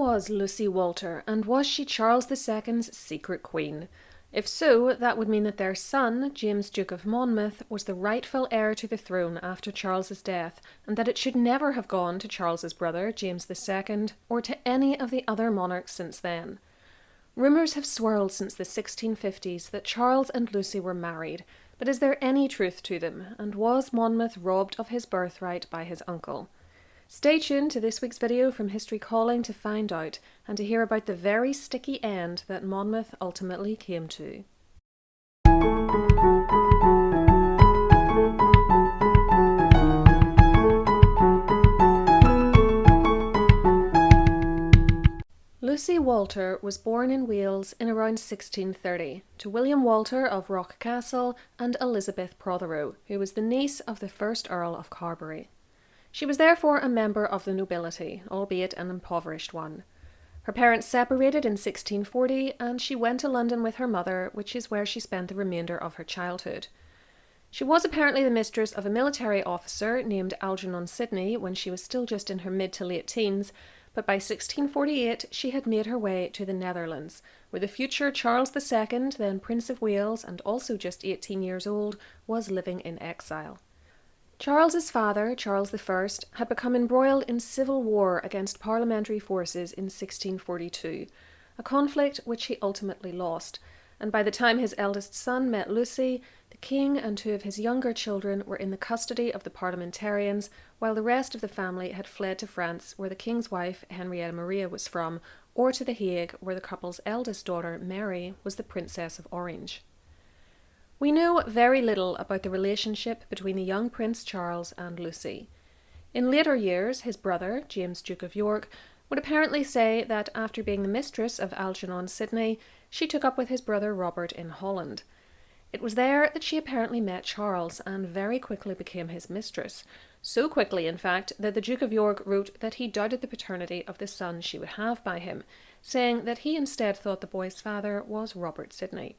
was Lucy Walter, and was she Charles II's secret queen? If so, that would mean that their son, James Duke of Monmouth, was the rightful heir to the throne after Charles's death, and that it should never have gone to Charles's brother, James II, or to any of the other monarchs since then. Rumours have swirled since the 1650s that Charles and Lucy were married, but is there any truth to them, and was Monmouth robbed of his birthright by his uncle? Stay tuned to this week's video from History Calling to find out, and to hear about the very sticky end that Monmouth ultimately came to. Lucy Walter was born in Wales in around 1630 to William Walter of Rock Castle and Elizabeth Prothero, who was the niece of the first Earl of Carbery. She was therefore a member of the nobility, albeit an impoverished one. Her parents separated in 1640, and she went to London with her mother, which is where she spent the remainder of her childhood. She was apparently the mistress of a military officer named Algernon Sidney when she was still just in her mid to late teens, but by 1648 she had made her way to the Netherlands, where the future Charles II, then Prince of Wales and also just 18 years old, was living in exile. Charles's father, Charles I, had become embroiled in civil war against parliamentary forces in 1642, a conflict which he ultimately lost, and by the time his eldest son met Lucy, the king and two of his younger children were in the custody of the Parliamentarians, while the rest of the family had fled to France, where the king's wife, Henrietta Maria, was from, or to The Hague, where the couple's eldest daughter, Mary, was the Princess of Orange. We know very little about the relationship between the young Prince Charles and Lucy. In later years, his brother, James Duke of York, would apparently say that after being the mistress of Algernon Sidney, she took up with his brother Robert in Holland. It was there that she apparently met Charles and very quickly became his mistress. So quickly, in fact, that the Duke of York wrote that he doubted the paternity of the son she would have by him, saying that he instead thought the boy's father was Robert Sidney.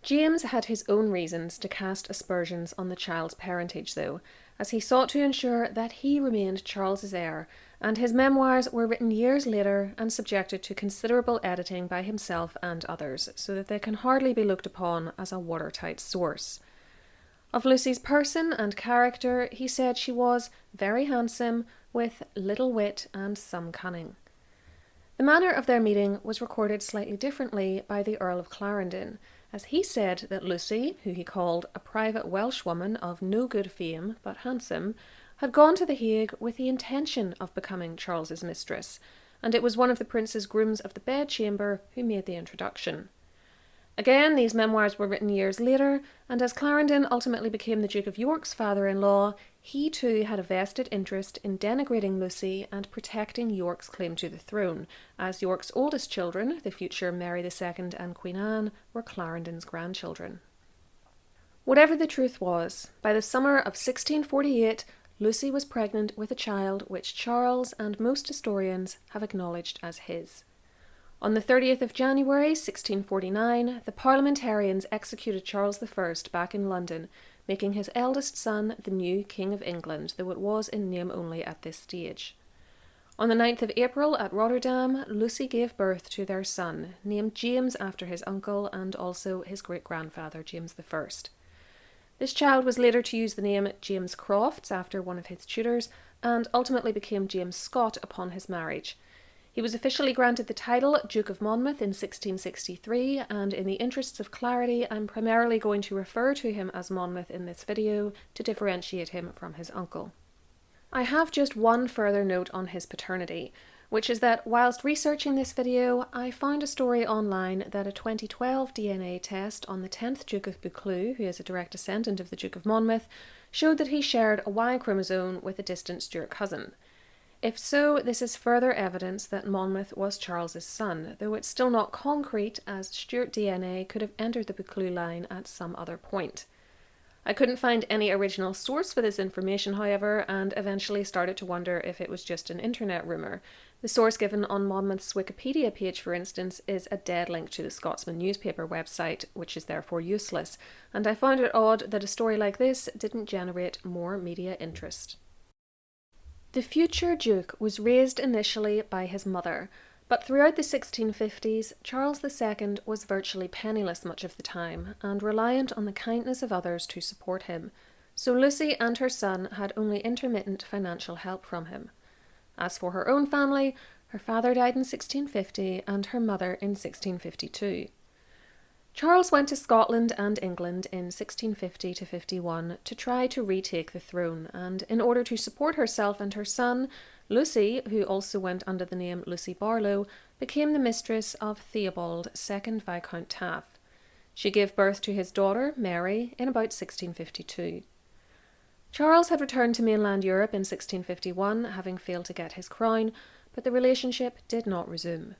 James had his own reasons to cast aspersions on the child's parentage, though, as he sought to ensure that he remained Charles's heir, and his memoirs were written years later and subjected to considerable editing by himself and others, so that they can hardly be looked upon as a watertight source. Of Lucy's person and character, he said she was very handsome, with little wit and some cunning. The manner of their meeting was recorded slightly differently by the Earl of Clarendon, as he said that Lucy, who he called a private Welshwoman of no good fame but handsome, had gone to The Hague with the intention of becoming Charles's mistress, and it was one of the prince's grooms of the bedchamber who made the introduction. Again, these memoirs were written years later, and as Clarendon ultimately became the Duke of York's father-in-law, he too had a vested interest in denigrating Lucy and protecting York's claim to the throne, as York's oldest children, the future Mary II and Queen Anne, were Clarendon's grandchildren. Whatever the truth was, by the summer of 1648, Lucy was pregnant with a child which Charles and most historians have acknowledged as his. On the 30th of January 1649, the Parliamentarians executed Charles I back in London, making his eldest son the new King of England, though it was in name only at this stage. On the 9th of April at Rotterdam, Lucy gave birth to their son, named James after his uncle and also his great-grandfather James I. This child was later to use the name James Crofts after one of his tutors, and ultimately became James Scott upon his marriage. He was officially granted the title Duke of Monmouth in 1663, and in the interests of clarity, I'm primarily going to refer to him as Monmouth in this video to differentiate him from his uncle. I have just one further note on his paternity, which is that whilst researching this video, I found a story online that a 2012 DNA test on the 10th Duke of Buccleuch, who is a direct descendant of the Duke of Monmouth, showed that he shared a Y chromosome with a distant Stuart cousin. If so, this is further evidence that Monmouth was Charles's son, though it's still not concrete, as Stuart DNA could have entered the Buccleuch line at some other point. I couldn't find any original source for this information, however, and eventually started to wonder if it was just an internet rumour. The source given on Monmouth's Wikipedia page, for instance, is a dead link to the Scotsman newspaper website, which is therefore useless, and I found it odd that a story like this didn't generate more media interest. The future Duke was raised initially by his mother, but throughout the 1650s, Charles II was virtually penniless much of the time and reliant on the kindness of others to support him, so Lucy and her son had only intermittent financial help from him. As for her own family, her father died in 1650 and her mother in 1652. Charles went to Scotland and England in 1650 to 51 to try to retake the throne, and in order to support herself and her son, Lucy, who also went under the name Lucy Barlow, became the mistress of Theobald, 2nd Viscount Taaffe. She gave birth to his daughter, Mary, in about 1652. Charles had returned to mainland Europe in 1651, having failed to get his crown, but the relationship did not resume.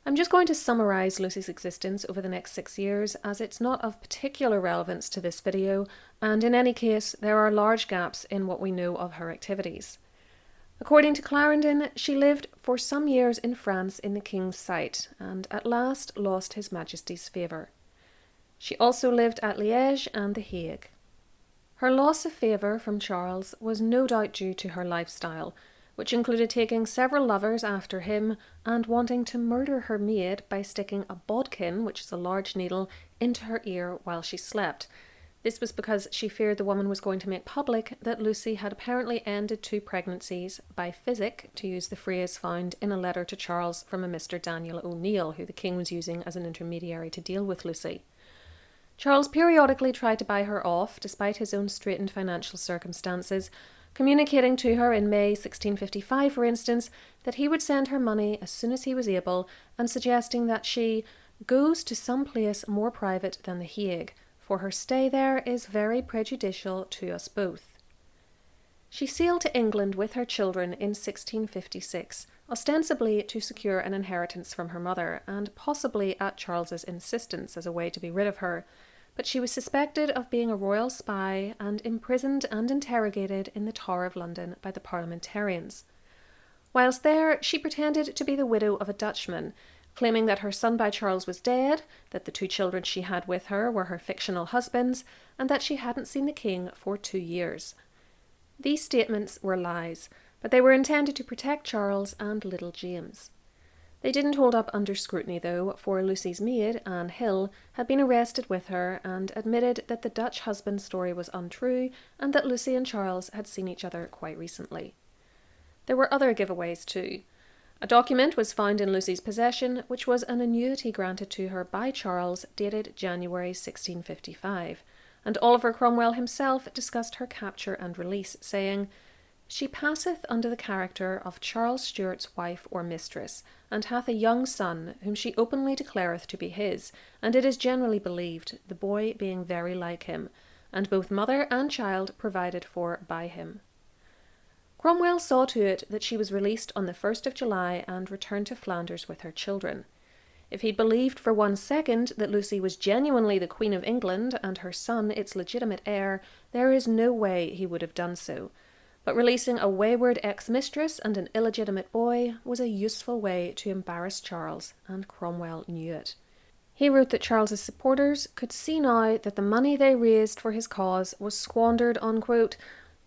I'm just going to summarise Lucy's existence over the next 6 years, as it's not of particular relevance to this video, and in any case, there are large gaps in what we know of her activities. According to Clarendon, she lived for some years in France in the King's sight, and at last lost His Majesty's favour. She also lived at Liège and The Hague. Her loss of favour from Charles was no doubt due to her lifestyle, which included taking several lovers after him and wanting to murder her maid by sticking a bodkin, which is a large needle, into her ear while she slept. This was because she feared the woman was going to make public that Lucy had apparently ended 2 pregnancies by physic, to use the phrase found in a letter to Charles from a Mr. Daniel O'Neill, who the king was using as an intermediary to deal with Lucy. Charles periodically tried to buy her off, despite his own straitened financial circumstances, communicating to her in May 1655, for instance, that he would send her money as soon as he was able, and suggesting that she goes to some place more private than The Hague, for her stay there is very prejudicial to us both. She sailed to England with her children in 1656, ostensibly to secure an inheritance from her mother, and possibly at Charles's insistence as a way to be rid of her, but she was suspected of being a royal spy and imprisoned and interrogated in the Tower of London by the Parliamentarians. Whilst there, she pretended to be the widow of a Dutchman, claiming that her son by Charles was dead, that the 2 children she had with her were her fictional husbands, and that she hadn't seen the king for 2 years. These statements were lies, but they were intended to protect Charles and little James. They didn't hold up under scrutiny, though, for Lucy's maid, Anne Hill, had been arrested with her and admitted that the Dutch husband story was untrue and that Lucy and Charles had seen each other quite recently. There were other giveaways, too. A document was found in Lucy's possession, which was an annuity granted to her by Charles, dated January 1655, and Oliver Cromwell himself discussed her capture and release, saying, "She passeth under the character of Charles Stuart's wife or mistress, and hath a young son, whom she openly declareth to be his, and it is generally believed, the boy being very like him, and both mother and child provided for by him." Cromwell saw to it that she was released on the 1st of July and returned to Flanders with her children. If he believed for 1 second that Lucy was genuinely the Queen of England and her son its legitimate heir, there is no way he would have done so. But releasing a wayward ex-mistress and an illegitimate boy was a useful way to embarrass Charles, and Cromwell knew it. He wrote that Charles's supporters could see now that the money they raised for his cause was squandered on, quote,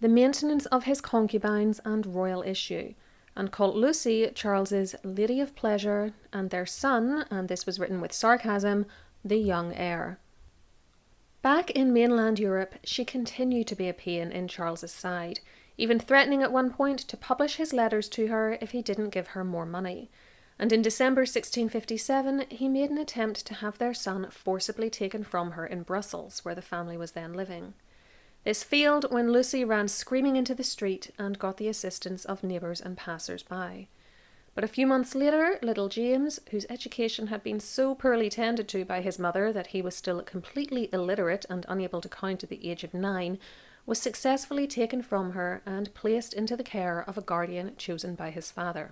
the maintenance of his concubines and royal issue, and called Lucy Charles's Lady of Pleasure, and their son, and this was written with sarcasm, the young heir. Back in mainland Europe, she continued to be a pain in Charles's side, even threatening at one point to publish his letters to her if he didn't give her more money. And in December 1657, he made an attempt to have their son forcibly taken from her in Brussels, where the family was then living. This failed when Lucy ran screaming into the street and got the assistance of neighbours and passers-by. But a few months later, little James, whose education had been so poorly tended to by his mother that he was still completely illiterate and unable to count at the age of 9, was successfully taken from her and placed into the care of a guardian chosen by his father.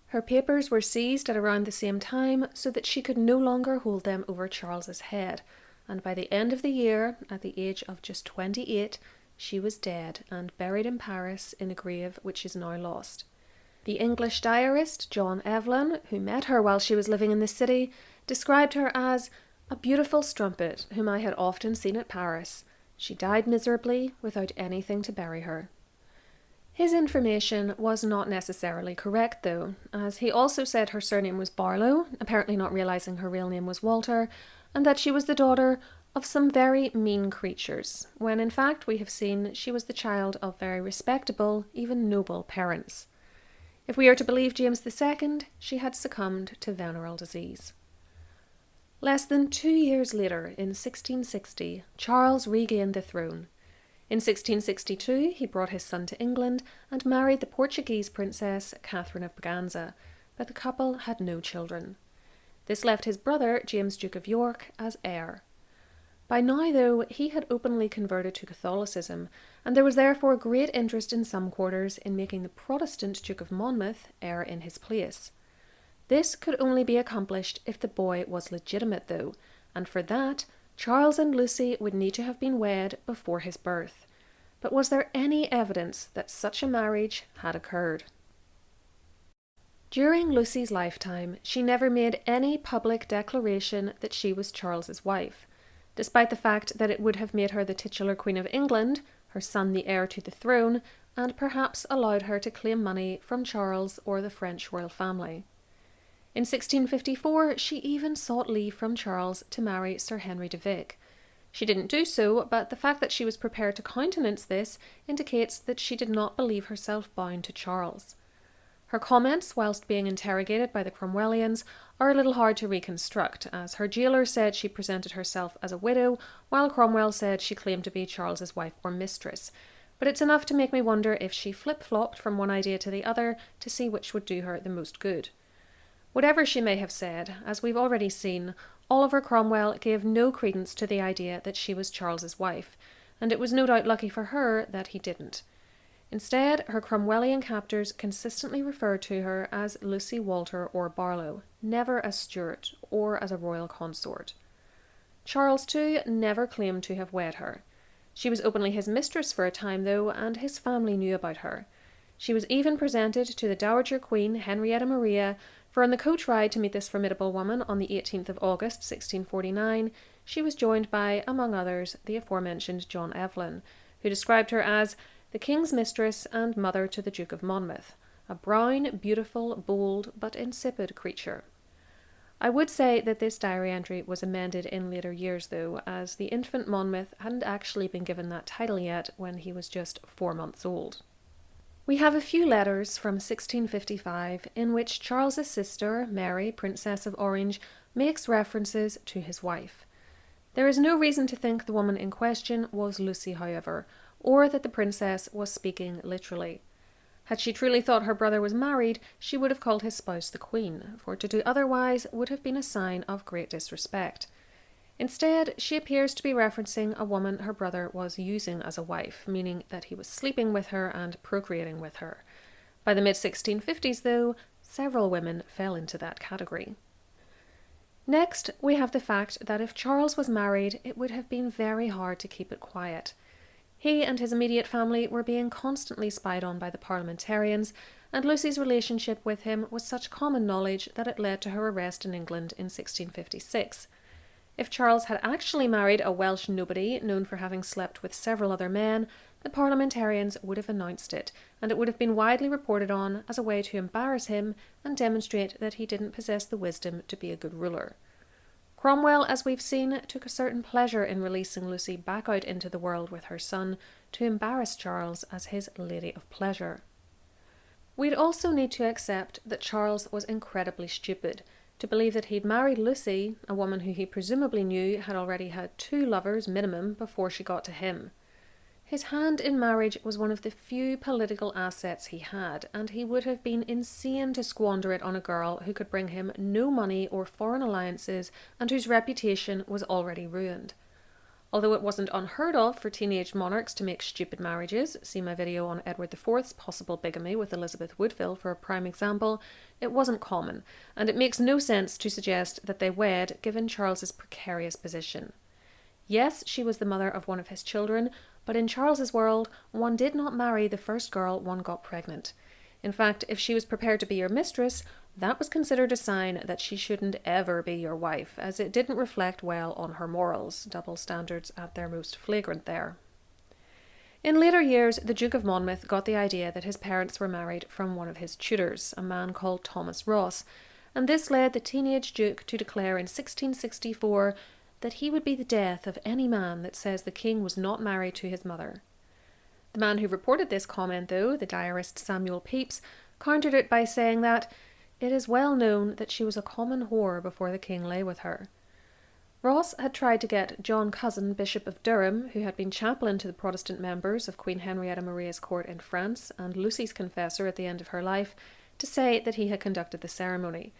Her papers were seized at around the same time so that she could no longer hold them over Charles's head, and by the end of the year, at the age of just 28, she was dead and buried in Paris in a grave which is now lost. The English diarist John Evelyn, who met her while she was living in the city, described her as a beautiful strumpet whom I had often seen at Paris. She died miserably without anything to bury her. His information was not necessarily correct though, as he also said her surname was Barlow, apparently not realising her real name was Walter, and that she was the daughter of some very mean creatures, when in fact we have seen she was the child of very respectable, even noble parents. If we are to believe James II, she had succumbed to venereal disease. Less than 2 years later, in 1660, Charles regained the throne. In 1662, he brought his son to England and married the Portuguese princess Catherine of Braganza, but the couple had no children. This left his brother, James Duke of York, as heir. By now, though, he had openly converted to Catholicism, and there was therefore great interest in some quarters in making the Protestant Duke of Monmouth heir in his place. This could only be accomplished if the boy was legitimate, though, and for that, Charles and Lucy would need to have been wed before his birth. But was there any evidence that such a marriage had occurred? During Lucy's lifetime, she never made any public declaration that she was Charles's wife, despite the fact that it would have made her the titular Queen of England, her son the heir to the throne, and perhaps allowed her to claim money from Charles or the French royal family. In 1654, she even sought leave from Charles to marry Sir Henry de Vic. She didn't do so, but the fact that she was prepared to countenance this indicates that she did not believe herself bound to Charles. Her comments, whilst being interrogated by the Cromwellians, are a little hard to reconstruct, as her jailer said she presented herself as a widow, while Cromwell said she claimed to be Charles's wife or mistress. But it's enough to make me wonder if she flip-flopped from one idea to the other to see which would do her the most good. Whatever she may have said, as we've already seen, Oliver Cromwell gave no credence to the idea that she was Charles's wife, and it was no doubt lucky for her that he didn't. Instead, her Cromwellian captors consistently referred to her as Lucy Walter or Barlow, never as Stuart or as a royal consort. Charles, too, never claimed to have wed her. She was openly his mistress for a time, though, and his family knew about her. She was even presented to the Dowager Queen Henrietta Maria, for on the coach ride to meet this formidable woman on the 18th of August 1649, she was joined by, among others, the aforementioned John Evelyn, who described her as the King's mistress and mother to the Duke of Monmouth, a brown, beautiful, bold, but insipid creature. I would say that this diary entry was amended in later years, though, as the infant Monmouth hadn't actually been given that title yet when he was just 4 months old. We have a few letters from 1655 in which Charles's sister, Mary, Princess of Orange, makes references to his wife. There is no reason to think the woman in question was Lucy, however, or that the princess was speaking literally. Had she truly thought her brother was married, she would have called his spouse the Queen, for to do otherwise would have been a sign of great disrespect. Instead, she appears to be referencing a woman her brother was using as a wife, meaning that he was sleeping with her and procreating with her. By the mid-1650s, though, several women fell into that category. Next, we have the fact that if Charles was married, it would have been very hard to keep it quiet. He and his immediate family were being constantly spied on by the Parliamentarians, and Lucy's relationship with him was such common knowledge that it led to her arrest in England in 1656. If Charles had actually married a Welsh nobody known for having slept with several other men, the Parliamentarians would have announced it, and it would have been widely reported on as a way to embarrass him and demonstrate that he didn't possess the wisdom to be a good ruler. Cromwell, as we've seen, took a certain pleasure in releasing Lucy back out into the world with her son to embarrass Charles as his lady of pleasure. We'd also need to accept that Charles was incredibly stupid, to believe that he'd married Lucy, a woman who he presumably knew had already had 2 lovers minimum before she got to him. His hand in marriage was one of the few political assets he had, and he would have been insane to squander it on a girl who could bring him no money or foreign alliances and whose reputation was already ruined. Although it wasn't unheard of for teenage monarchs to make stupid marriages, see my video on Edward IV's possible bigamy with Elizabeth Woodville for a prime example, it wasn't common, and it makes no sense to suggest that they wed given Charles's precarious position. Yes, she was the mother of one of his children, but in Charles's world, one did not marry the first girl one got pregnant. In fact, if she was prepared to be your mistress, that was considered a sign that she shouldn't ever be your wife, as it didn't reflect well on her morals, double standards at their most flagrant there. In later years, the Duke of Monmouth got the idea that his parents were married from one of his tutors, a man called Thomas Ross, and this led the teenage Duke to declare in 1664 that he would be the death of any man that says the king was not married to his mother. The man who reported this comment, though, the diarist Samuel Pepys, countered it by saying that it is well known that she was a common whore before the king lay with her. Ross had tried to get John Cousin, Bishop of Durham, who had been chaplain to the Protestant members of Queen Henrietta Maria's court in France and Lucy's confessor at the end of her life, to say that he had conducted the ceremony.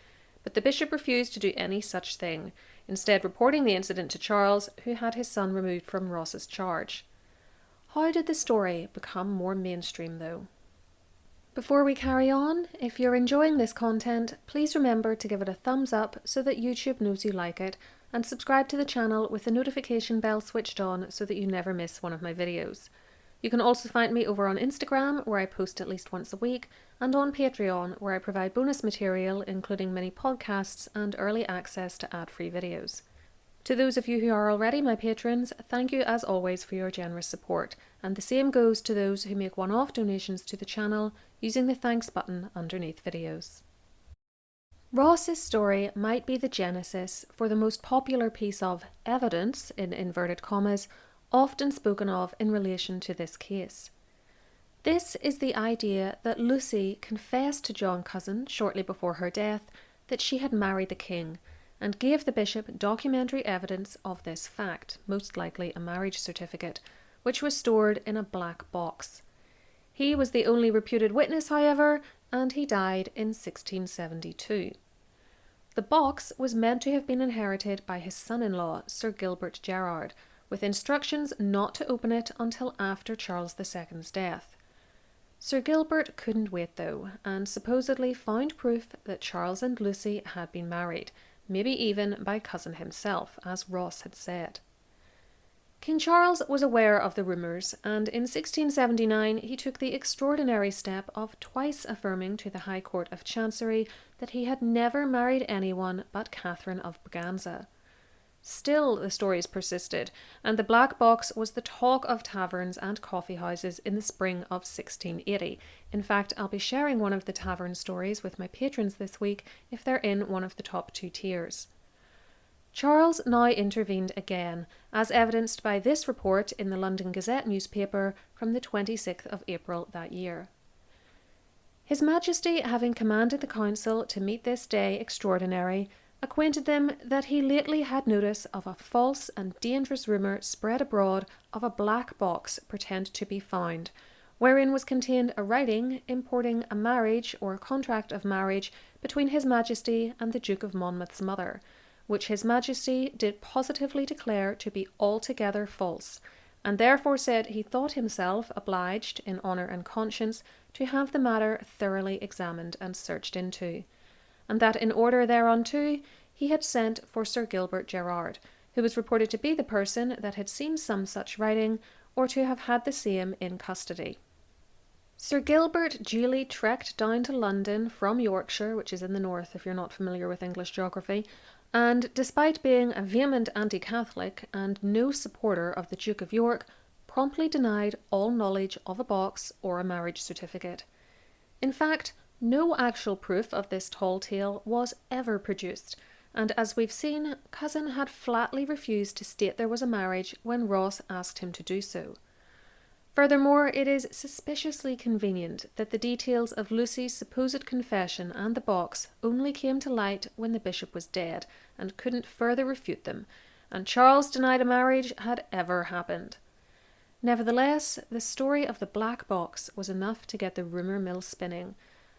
But the bishop refused to do any such thing, instead reporting the incident to Charles, who had his son removed from Ross's charge. How did the story become more mainstream, though? Before we carry on, if you're enjoying this content, please remember to give it a thumbs up so that YouTube knows you like it, and subscribe to the channel with the notification bell switched on so that you never miss one of my videos. You can also find me over on Instagram, where I post at least once a week, and on Patreon, where I provide bonus material including mini podcasts and early access to ad-free videos. To those of you who are already my patrons, thank you as always for your generous support, and the same goes to those who make one-off donations to the channel using the thanks button underneath videos. Ross's story might be the genesis for the most popular piece of evidence, in inverted commas, often spoken of in relation to this case. This is the idea that Lucy confessed to John Cousin shortly before her death that she had married the king, and gave the bishop documentary evidence of this fact, most likely a marriage certificate, which was stored in a black box. He was the only reputed witness, however, and he died in 1672. The box was meant to have been inherited by his son-in-law, Sir Gilbert Gerard, with instructions not to open it until after Charles II's death. Sir Gilbert couldn't wait, though, and supposedly found proof that Charles and Lucy had been married, maybe even by Cousin himself, as Ross had said. King Charles was aware of the rumours, and in 1679 he took the extraordinary step of twice affirming to the High Court of Chancery that he had never married anyone but Catherine of Braganza. Still, the stories persisted, and the black box was the talk of taverns and coffee houses in the spring of 1680. In fact, I'll be sharing one of the tavern stories with my patrons this week if they're in one of the top 2 tiers. Charles now intervened again, as evidenced by this report in the London Gazette newspaper from the 26th of April that year. His Majesty, having commanded the council to meet this day extraordinary, acquainted them that he lately had notice of a false and dangerous rumour spread abroad of a black box pretended to be found, wherein was contained a writing importing a marriage or a contract of marriage between His Majesty and the Duke of Monmouth's mother, which His Majesty did positively declare to be altogether false, and therefore said he thought himself obliged, in honour and conscience, to have the matter thoroughly examined and searched into, and that in order thereunto he had sent for Sir Gilbert Gerard, who was reported to be the person that had seen some such writing, or to have had the same in custody. Sir Gilbert duly trekked down to London from Yorkshire, which is in the north if you're not familiar with English geography, and despite being a vehement anti-Catholic and no supporter of the Duke of York, promptly denied all knowledge of a box or a marriage certificate. In fact, no actual proof of this tall tale was ever produced, and as we've seen, Cousin had flatly refused to state there was a marriage when Ross asked him to do so. Furthermore, it is suspiciously convenient that the details of Lucy's supposed confession and the box only came to light when the bishop was dead and couldn't further refute them, and Charles denied a marriage had ever happened. Nevertheless, the story of the black box was enough to get the rumour mill spinning,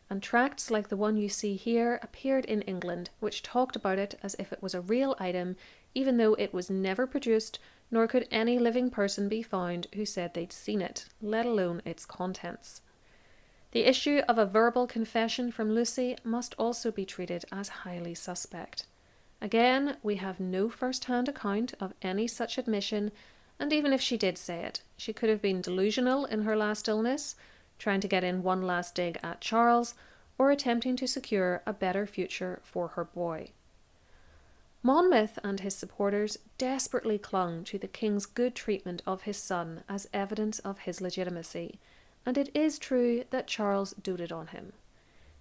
and tracts like the one you see here appeared in England, which talked about it as if it was a real item, even though it was never produced, nor could any living person be found who said they'd seen it, let alone its contents. The issue of a verbal confession from Lucy must also be treated as highly suspect. Again, we have no first-hand account of any such admission, and even if she did say it, she could have been delusional in her last illness, trying to get in one last dig at Charles, or attempting to secure a better future for her boy. Monmouth and his supporters desperately clung to the king's good treatment of his son as evidence of his legitimacy, and it is true that Charles doted on him.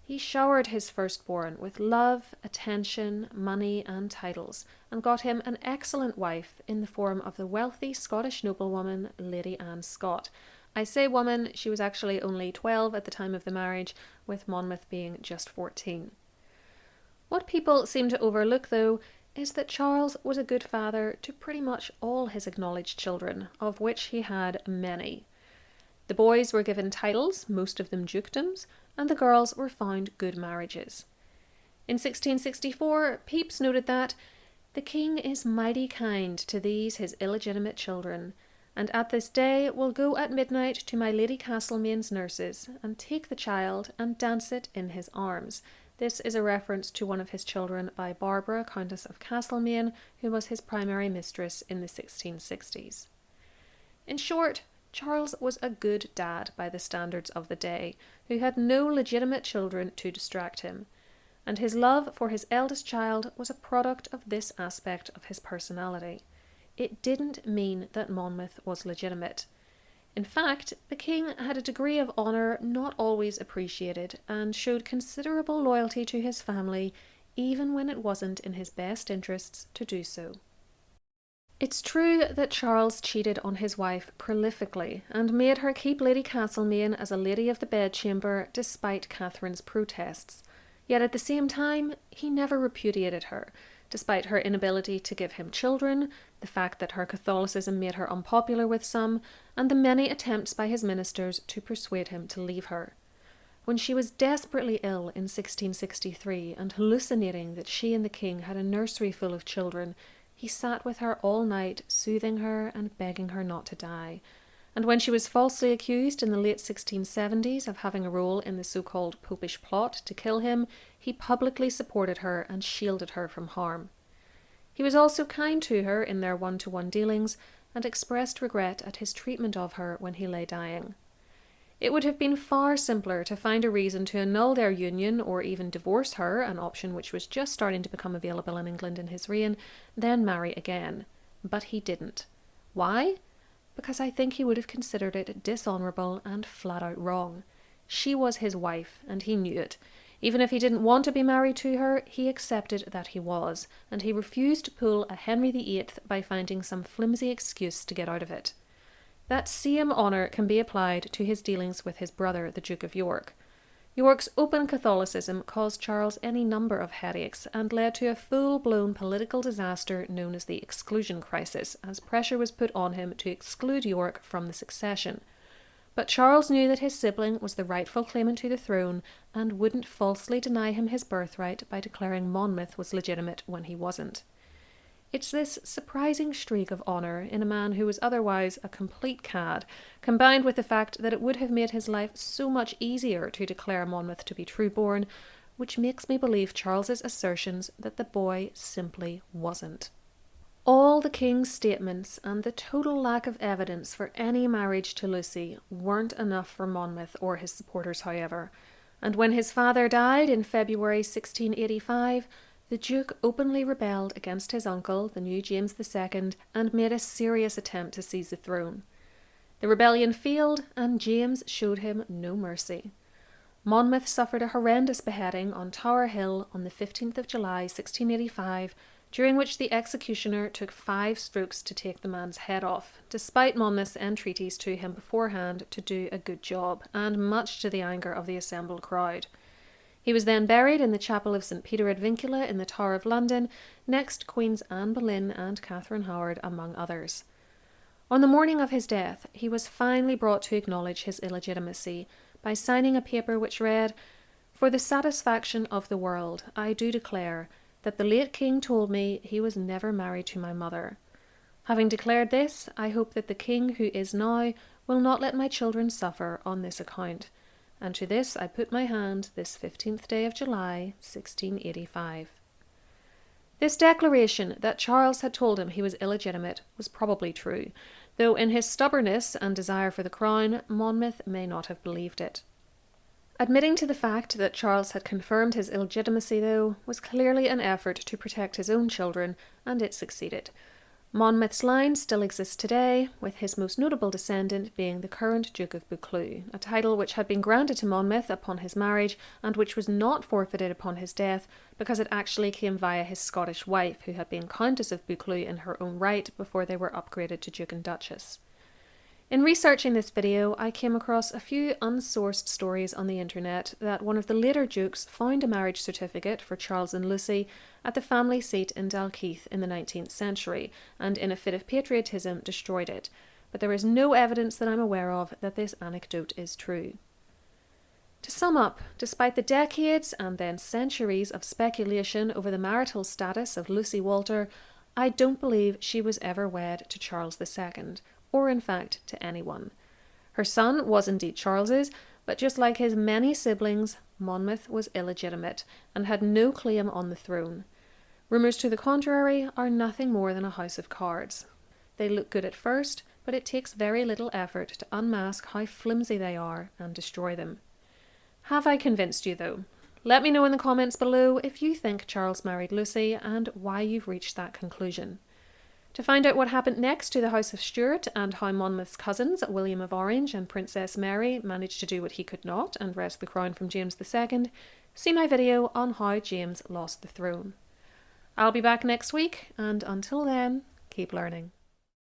He showered his firstborn with love, attention, money, and titles, and got him an excellent wife in the form of the wealthy Scottish noblewoman Lady Anne Scott. I say woman, she was actually only 12 at the time of the marriage, with Monmouth being just 14. What people seem to overlook, though, is that Charles was a good father to pretty much all his acknowledged children, of which he had many. The boys were given titles, most of them dukedoms, and the girls were found good marriages. In 1664, Pepys noted that the king is mighty kind to these his illegitimate children, and at this day will go at midnight to my Lady Castlemaine's nurses, and take the child and dance it in his arms. This is a reference to one of his children by Barbara, Countess of Castlemaine, who was his primary mistress in the 1660s. In short, Charles was a good dad by the standards of the day, who had no legitimate children to distract him, and his love for his eldest child was a product of this aspect of his personality. It didn't mean that Monmouth was legitimate. In fact, the king had a degree of honour not always appreciated, and showed considerable loyalty to his family, even when it wasn't in his best interests to do so. It's true that Charles cheated on his wife prolifically, and made her keep Lady Castlemaine as a lady of the bedchamber despite Catherine's protests. Yet at the same time, he never repudiated her, despite her inability to give him children, the fact that her Catholicism made her unpopular with some, and the many attempts by his ministers to persuade him to leave her. When she was desperately ill in 1663 and hallucinating that she and the king had a nursery full of children, he sat with her all night, soothing her and begging her not to die. And when she was falsely accused in the late 1670s of having a role in the so-called Popish plot to kill him, he publicly supported her and shielded her from harm. He was also kind to her in their one-to-one dealings, and expressed regret at his treatment of her when he lay dying. It would have been far simpler to find a reason to annul their union or even divorce her, an option which was just starting to become available in England in his reign, then marry again. But he didn't. Why? Because I think he would have considered it dishonourable and flat out wrong. She was his wife, and he knew it. Even if he didn't want to be married to her, he accepted that he was, and he refused to pull a Henry VIII by finding some flimsy excuse to get out of it. That same honour can be applied to his dealings with his brother, the Duke of York. York's open Catholicism caused Charles any number of headaches and led to a full-blown political disaster known as the Exclusion Crisis, as pressure was put on him to exclude York from the succession. But Charles knew that his sibling was the rightful claimant to the throne and wouldn't falsely deny him his birthright by declaring Monmouth was legitimate when he wasn't. It's this surprising streak of honour in a man who was otherwise a complete cad, combined with the fact that it would have made his life so much easier to declare Monmouth to be true-born, which makes me believe Charles's assertions that the boy simply wasn't. All the king's statements and the total lack of evidence for any marriage to Lucy weren't enough for Monmouth or his supporters, however, and when his father died in February 1685, the Duke openly rebelled against his uncle, the new James II, and made a serious attempt to seize the throne. The rebellion failed, and James showed him no mercy. Monmouth suffered a horrendous beheading on Tower Hill on the 15th of July 1685, during which the executioner took 5 strokes to take the man's head off, despite Monmouth's entreaties to him beforehand to do a good job, and much to the anger of the assembled crowd. He was then buried in the chapel of St. Peter ad Vincula in the Tower of London, next Queens Anne Boleyn and Catherine Howard, among others. On the morning of his death, he was finally brought to acknowledge his illegitimacy by signing a paper which read, "For the satisfaction of the world, I do declare that the late king told me he was never married to my mother. Having declared this, I hope that the king who is now will not let my children suffer on this account. And to this I put my hand this 15th day of July, 1685. This declaration that Charles had told him he was illegitimate was probably true, though in his stubbornness and desire for the crown, Monmouth may not have believed it. Admitting to the fact that Charles had confirmed his illegitimacy, though, was clearly an effort to protect his own children, and it succeeded. Monmouth's line still exists today, with his most notable descendant being the current Duke of Buccleuch, a title which had been granted to Monmouth upon his marriage and which was not forfeited upon his death because it actually came via his Scottish wife, who had been Countess of Buccleuch in her own right before they were upgraded to Duke and Duchess. In researching this video, I came across a few unsourced stories on the internet that one of the later dukes found a marriage certificate for Charles and Lucy at the family seat in Dalkeith in the 19th century, and in a fit of patriotism destroyed it, but there is no evidence that I'm aware of that this anecdote is true. To sum up, despite the decades and then centuries of speculation over the marital status of Lucy Walter, I don't believe she was ever wed to Charles II, or in fact to anyone. Her son was indeed Charles's, but just like his many siblings, Monmouth was illegitimate and had no claim on the throne. Rumours to the contrary are nothing more than a house of cards. They look good at first, but it takes very little effort to unmask how flimsy they are and destroy them. Have I convinced you, though? Let me know in the comments below if you think Charles married Lucy and why you've reached that conclusion. To find out what happened next to the House of Stuart and how Monmouth's cousins, William of Orange and Princess Mary, managed to do what he could not and wrest the crown from James II, see my video on how James lost the throne. I'll be back next week, and until then, keep learning.